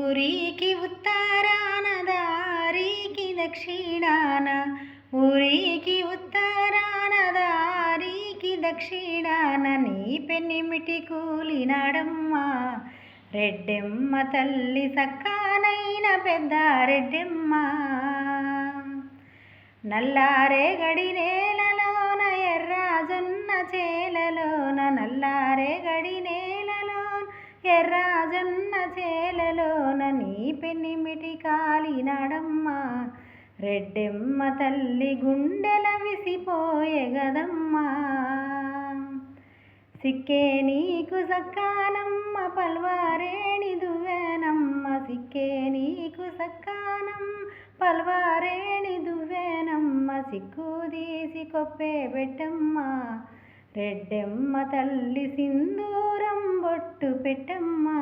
ఊరికి ఉత్తరాన దారికి దక్షిణాన, ఊరికి ఉత్తరాన దారికి దక్షిణాన, నీ పెన్నిమిటి కూలినాడమ్మా రెడ్డెమ్మ తల్లి సక్కానైన పెద్ద రెడ్డెమ్మ. నల్లారే గడి నేలలోన ఎర్రాజొన్న చేలలోన, నల్లారే గడి నేలలోన ఎర్రాజొన్న చేలలోన, నీ పెన్నిమిటి కాలినాడమ్మా రెడ్డెమ్మ తల్లి గుండెల విసిపోయే గదమ్మా. సిక్కే నీకు సక్కానమ్మ పల్వారేణి దువ్వేనమ్మ, సిక్కే నీకు సక్కానమ్మ పల్వారేణి దువ్వేనమ్మ, సిక్కు తీసి కొప్పే పెట్టమ్మ రెడ్డెమ్మ తల్లి సింధూరం బొట్టు పెట్టమ్మా.